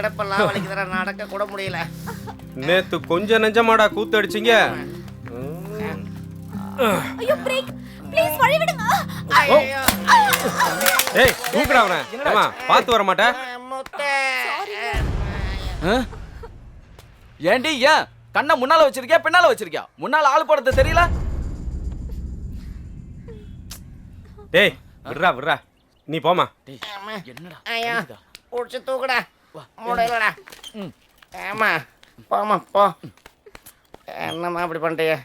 இடப்பெல்லாம் வலிக்குதுடா, நடக்க கூட முடியல. நேத்து கொஞ்சம் நெஞ்சமாடா கூத்து அடிச்சிங்க. ஐயோ பிரேக் ப்ளீஸ் வழி விடுங்க. ஐயோ ஏய் தூக்குடா அவனை. ஏமா பார்த்து வர மாட்டே? முத்தே. ஏண்டி ஏன் கண்ணை முன்னால வச்சிருக்கியா பின்னால வச்சிருக்கியா? முன்னால ஆள் போடுறது தெரியல? டேய் விட்றா விட்றா, நீ போமா. என்னடா ஐயா புடிச்சு தூக்குடா, முடியலடா. ஏமா போமா போ. என்னம்மா அப்படி பண்ணிட்டீங்க?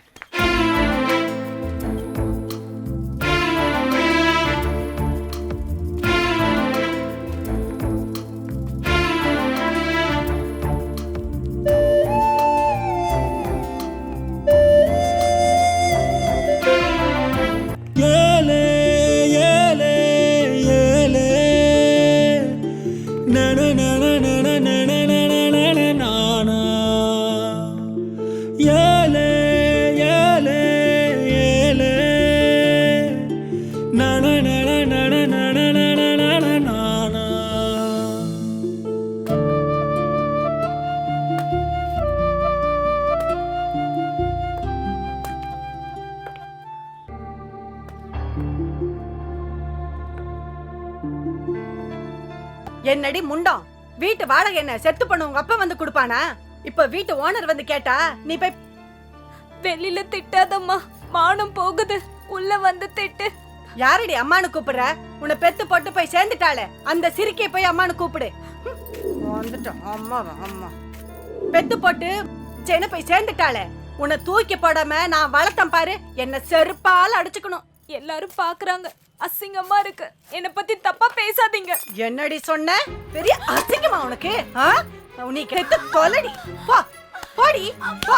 என்னடி முண்டம், வீட்டு வாடகை என்ன செத்து பண்ண உங்க அப்பா வந்து கொடுப்பானா? இப்ப வீட்டு ஓனர் வந்து கேட்டா நீ போய் வெளியில திட்டாதம்மா, மானம் போகுது. உள்ள வந்து திட்டு. யாரடி அம்மானு கூப்பிடுற? உன்னை பெத்து போட்டு போய் சேர்ந்துட்டாளே அந்த சிரிக்கை போய் அம்மானு கூப்பிடு. வந்துட்டோம் அம்மா அம்மா பெத்து போட்டு சென்னை போய் சேர்ந்துட்டாளே உன்னை தூக்கி போடாம நான் வளர்த்தம் பாரு, என்ன செருப்பால அடிச்சுக்கணும். எல்லாரும் பாக்குறாங்க, அசிங்கமா இருக்கு. என்ன பத்தி தப்பா பேசாதீங்க. என்னடி சொன்ன? பெரிய அசிங்கமா உனக்கு? நீ கேட்டு தொலைடி. போ போடி போ,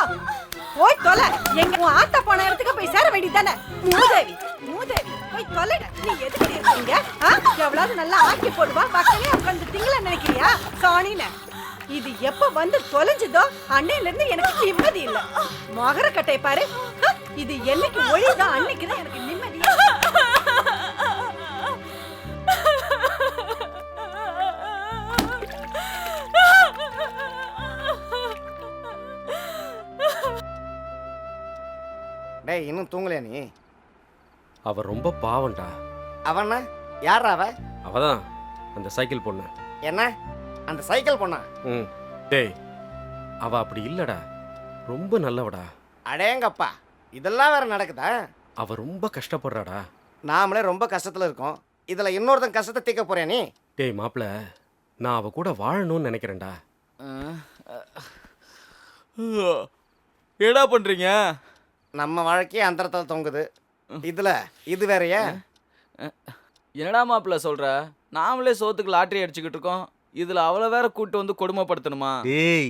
போய் தொலை. எங்க உன் ஆத்தா போன இடத்துக்கு போய் சேர வேண்டியதானே? மூதேவி மூதேவி போய் தொலைட. நீ எதுக்கு இருக்கீங்க? எவ்வளவு நல்லா ஆக்கி போடுவா, பக்கமே உட்காந்து திங்கள நினைக்கிறியா சாணின? இது எப்ப வந்து தொலைஞ்சதோ அன்னையில இருந்து எனக்கு நிம்மதி இல்ல. மகர கட்டை பாரு, இது என்னைக்கு ஒளிதோ அன்னைக்குதான் எனக்கு நிம்மதியா. டேய் இன்னும் தூங்கலையா நீ? அவ ரொம்ப பாவம்டா. அவனா? யாரா அவ? அவதான் அந்த சைக்கிள் பொண்ணு. என்ன அந்த சைக்கிள் பொண்ணா? டேய் அவ அப்படி இல்லடா, ரொம்ப நல்லவடா. அடேங்கப்பா, இதெல்லாம் வேற நடக்குதா? அவ ரொம்ப கஷ்டப்படுறாடா. நாமளே ரொம்ப கஷ்டத்துல இருக்கோம், இதுல இன்னொருத்தன் கஷ்டத்தை தீர்க்க போறியா நீ? டேய் மாப்பிள, நான் அவ கூட வாழணும்னு நினைக்கிறேன்டா. என்னடா பண்றீங்க? நம்ம வாழ்க்கையே அந்தரத்தில் தொங்குது, இதுல இது வேறயா? என்னடா மாப்பிள்ள சொல்ற? நாமளே சோத்துக்கு லாட்டரி அடிச்சுக்கிட்டு இருக்கோம், இதுல அவளை வேற கூட்டு வந்து கொடுமைப்படுத்தணுமா? டேய்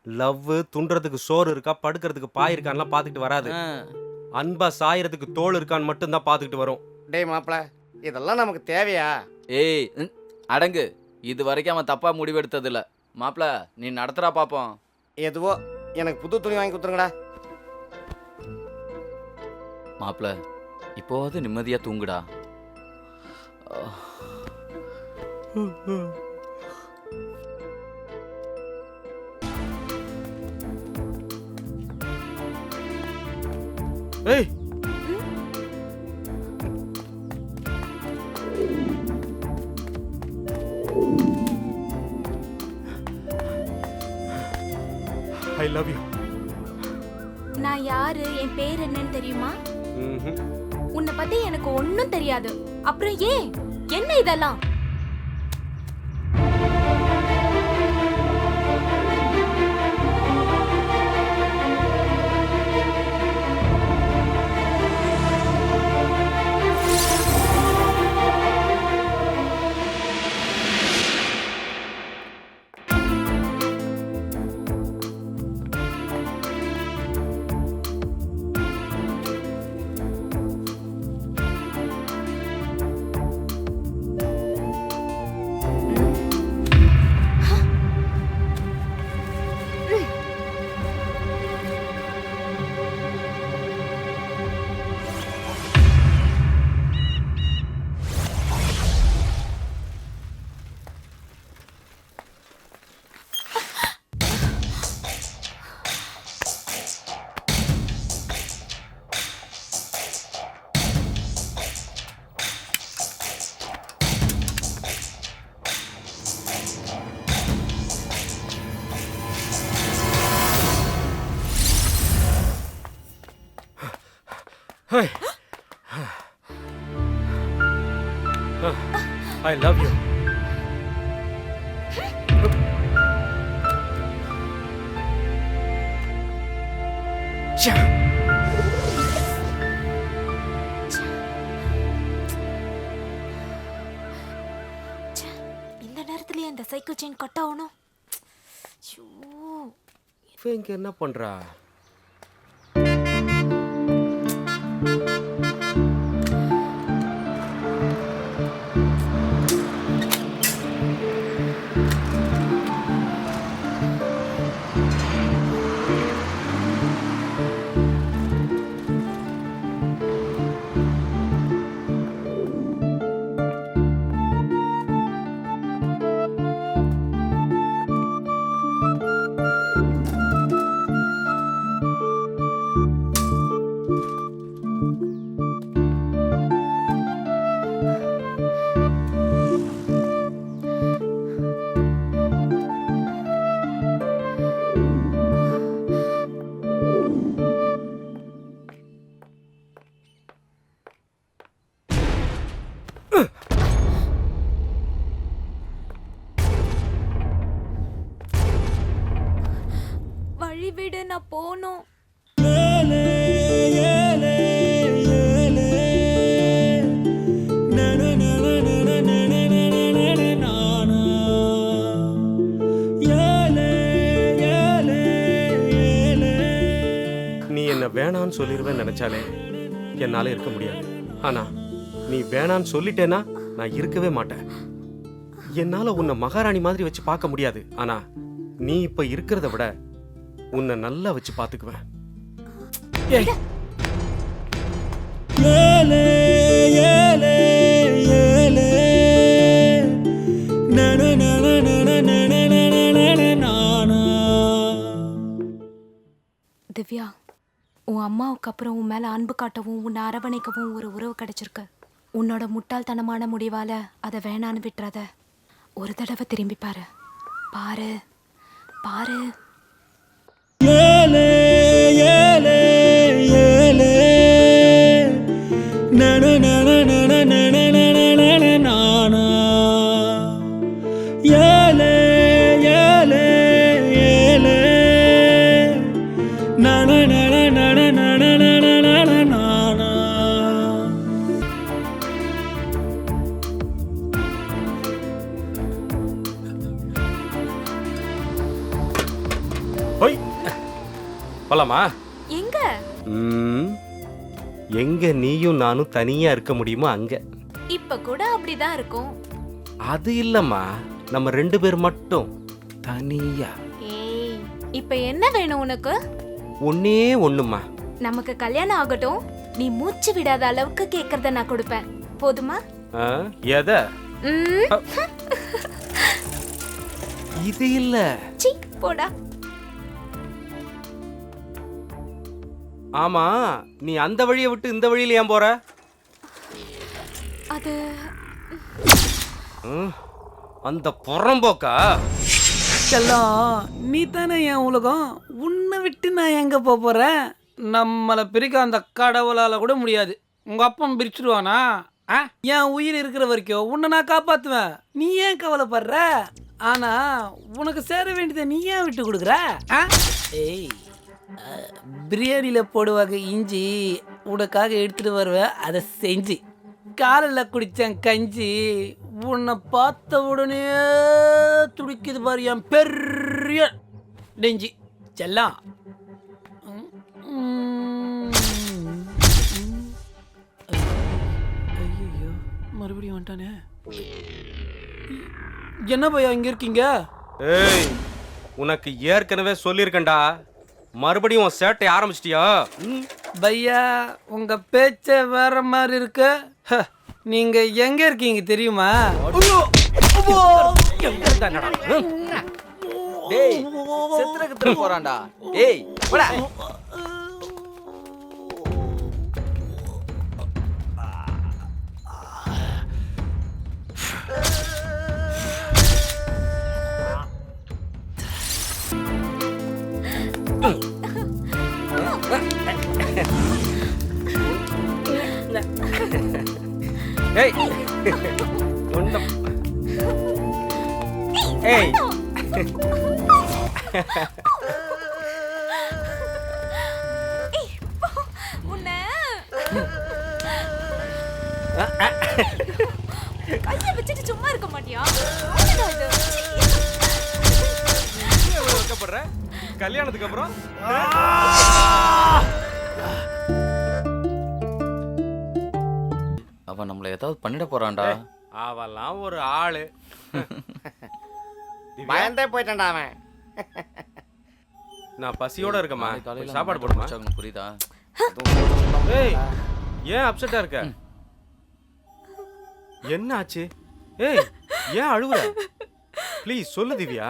லவ் துன்றதுக்கு சோறு இருக்கா, படுக்கிறதுக்கு பாய் இருக்கான்லாம் பார்த்துக்கிட்டு வராது. அன்பா சாயறதுக்கு தோல் இருக்கான்னு மட்டும் தான் பார்த்துக்கிட்டு வரும். டேய் மாப்பிள, இதெல்லாம் நமக்கு தேவையா? ஏய் அடங்கு, இது வரைக்கும் அவன் தப்பா முடிவெடுத்தது இல்ல. மாப்பிள்ள நீ நடத்துறா பாப்போம். எதுவோ எனக்கு புது துணி வாங்கி கொடுத்துருங்கடா. மாப்பிள்ள இப்போவாது நிம்மதியா தூங்குடா. ஏய் ஐ லவ் யூ. நான் யாரு, என் பேர் என்னன்னு தெரியுமா? உன்னை பத்தி எனக்கு ஒண்ணும் தெரியாது. அப்புறம் ஏன் என்ன இதெல்லாம்? I love you. இந்த நேரத்துலயே இந்த சைக்கிள் செயின் கட் ஆகணும். ஐயோ, இவன் இங்க என்ன பண்றா? வழி விடு, நான் போகணும். நீ என்ன வேணான்னு சொல்லிடுவேன்னு நினைச்சாலே என்னால இருக்க முடியாது. ஆனா நீ வேணான்னு சொல்லிட்டேன்னா நான் இருக்கவே மாட்டேன். என்னால உன்னை மகாராணி மாதிரி வச்சு பார்க்க முடியாது. ஆனா நீ இப்ப இருக்கிறத விட உன்னை நல்லா வச்சு பாத்துக்குவேன். திவ்யா, உன் அம்மாவுக்கு அப்புறம் உன் மேல அன்பு காட்டவும் உன்னை அரவணைக்கவும் ஒரு உறவு கிடைச்சிருக்கு. உன்னோட முட்டாள்தனமான முடிவால அதை வேணான்னு விட்டுறாத. ஒரு தடவை திரும்பி பாரு. பாரு பாரு. போலாமா? எங்க? எங்க நீயும் நானும் தனியா இருக்க முடியுமோ அங்க. இப்ப கூட அப்படிதான் இருக்கும். அது இல்லம்மா, நம்ம 2 பேர் மட்டும் தனியா. ஏய், இப்ப என்ன வேணும் உனக்கு? ஒண்ணே ஒண்ணுமா. நமக்கு கல்யாணம் ஆகட்டும், நீ மூச்சு விடாத அளவுக்கு கேக்குறத நான் கொடுப்பேன். போதுமா? எத? இது இல்ல. சீ, போடா. ஆமா, நீ அந்த வழியை விட்டு இந்த வழியில ஏன் போற? அது அந்த புறம்போக்கா? செல்லம், நீ தானே என் உலகம். உன்னை விட்டு நான் எங்க போறேன்? நம்மளை பிரிக்க அந்த கடவுளால கூட முடியாது. உங்க அப்பன் பிரிச்சுடுவானா? என் உயிர் இருக்கிற வரைக்கும் உன்னை நான் காப்பாத்துவேன். நீ ஏன் கவலைப்படுற? ஆனா உனக்கு சேர வேண்டியதை நீ ஏன் விட்டு கொடுக்குற? ஏய், பிரியாணியில் போடுவாங்க இஞ்சி, உனக்காக எடுத்துட்டு வருவேன். அதை செஞ்சு காலையில் குடித்தேன் கஞ்சி, உன்னை பார்த்த உடனே துடிக்குது பாரு என் பெரிய நெஞ்சி. செல்லம், ஐயோ மறுபடியும் வந்துட்டானே. என்ன பையா இங்க இருக்கீங்க? ஏய், உனக்கு ஏற்கனவே சொல்லியிருக்கேன்டா, மறுபடியும் உன் சேட்டை ஆரம்பிச்சிட்டியா? பையா, உங்க பேச்ச வேற மாதிரி இருக்கு. நீங்க எங்க இருக்கீங்க தெரியுமா? டேய், செத்துறக்கு போறான்டா. ஏய், போடா. ஏய் ஒண்ணும் ஏய் உன்னை கையை வச்சுட்டு சும்மா இருக்க மாட்டியா? என்னடா இது? வைக்கப்படுற கல்யாணத்துக்கு அப்புறம் அவன் நம்மள ஏதாவது பண்ணிட போறான்டா. அவெல்லாம் ஒரு ஆளு. பயந்தே போயிட்டான்டா அவன். நான் பசியோட இருக்கமா, நாளைக்கு காலையில சாப்பாடு நம்ம போடுமா? முடிச்சாகணும், புரியுதா? ஏய் ஏன் அப்செட்டா இருக்க? என்ன ஆச்சு? ஏய் ஏன் அழுவுற? ப்ளீஸ் சொல்லு திவ்யா.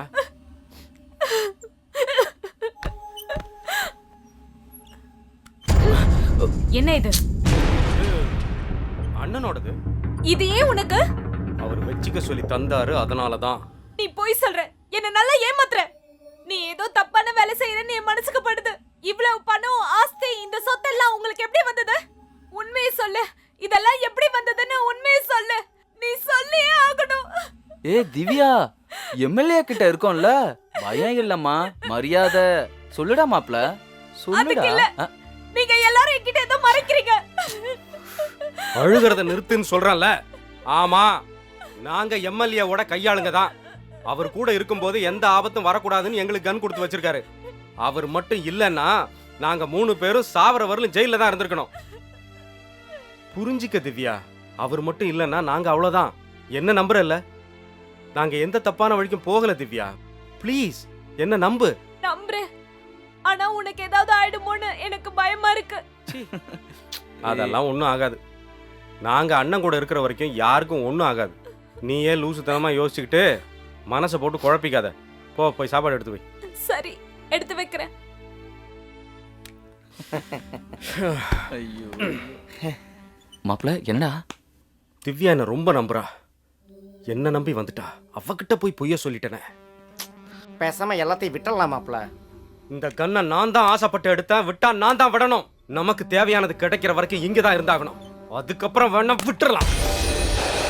என்ன இது? அண்ணனோடது. இது ஏன் உனக்கு? அவர் வச்சுக்க சொல்லி தந்தாரு, அதனால தான். நீ போய் சொல்ற, என்ன நல்லா ஏமாத்துற. நீ ஏதோ தப்பான வேலை செய்யறன்னு என் மனசுக்கு படுது. இவ்வளவு பணம், ஆஸ்தி, இந்த சொத்தெல்லாம் உங்களுக்கு எப்படி வந்தது? உண்மையை சொல்லு. இதெல்லாம் எப்படி வந்ததுன்னு உண்மையை சொல்லு. நீ சொல்லியே ஆகணும். திவ்யா, எம்எல்ஏ கிட்ட இருக்கோம்ல, பயம் இல்லம்மா, மரியாதை. சொல்லுடா மாப்ள, சொல்லுடா. அதுக்கு இல்ல. நீங்க எல்லாரும் என்கிட்ட ஏதோ மறைக்கிறீங்க. அழுகிறத நிறுத்துன்னு சொல்றேன்ல. ஆமா, நாங்க எம்எல்ஏவோட கையாளுங்க தான். அவர் கூட இருக்கும்போது எந்த ஆபத்தும் வரக்கூடாதுன்னு எங்களுக்கு கன் கொடுத்து வச்சிருக்காரு. அவர் மட்டும் இல்லைன்னா நாங்க 3 பேரும் சாவர வரலும் ஜெயில தான் இருந்திருக்கணும். புரிஞ்சிக்க திவ்யா, அவர் மட்டும் இல்லைன்னா நாங்க அவ்வளவுதான். என்ன நம்புறல்ல? நாங்க எந்த தப்பான வழிக்கும் போகல திவ்யா. ப்ளீஸ் என்ன நம்பு. நம்புறேன். ஆனா உனக்கு ஏதாவது ஆயிடுமோன்னு எனக்கு பயமா இருக்கு. அதெல்லாம் ஒன்றும் ஆகாது. நாங்க அண்ணன் கூட இருக்கிற வரைக்கும் யாருக்கும் ஒன்றும் ஆகாது. நீ ஏன் லூசுத்தனமா யோசிச்சுக்கிட்டு மனசை போட்டு குழப்பிக்காத. போய் சாப்பாடு எடுத்து வை. சரி, எடுத்து வைக்கிறேன். ஐயோ மாப்ள, என்னடா? திவ்யா என்ன ரொம்ப நம்புறா. என்ன நம்பி வந்துட்டா. அவகிட்ட போய் பொய்ய சொல்லிட்டேனே. பேசாம எல்லாத்தையும் விட்டுடலாமாப்ல. இந்த கண்ணை நான் தான் ஆசைப்பட்டு எடுத்தேன். விட்டா நான் தான் விடணும். நமக்கு தேவையானது கிடைக்கிற வரைக்கும் இங்கே தான் இருந்தாகணும். அதுக்கப்புறம் வேணா விட்டுறலாம்.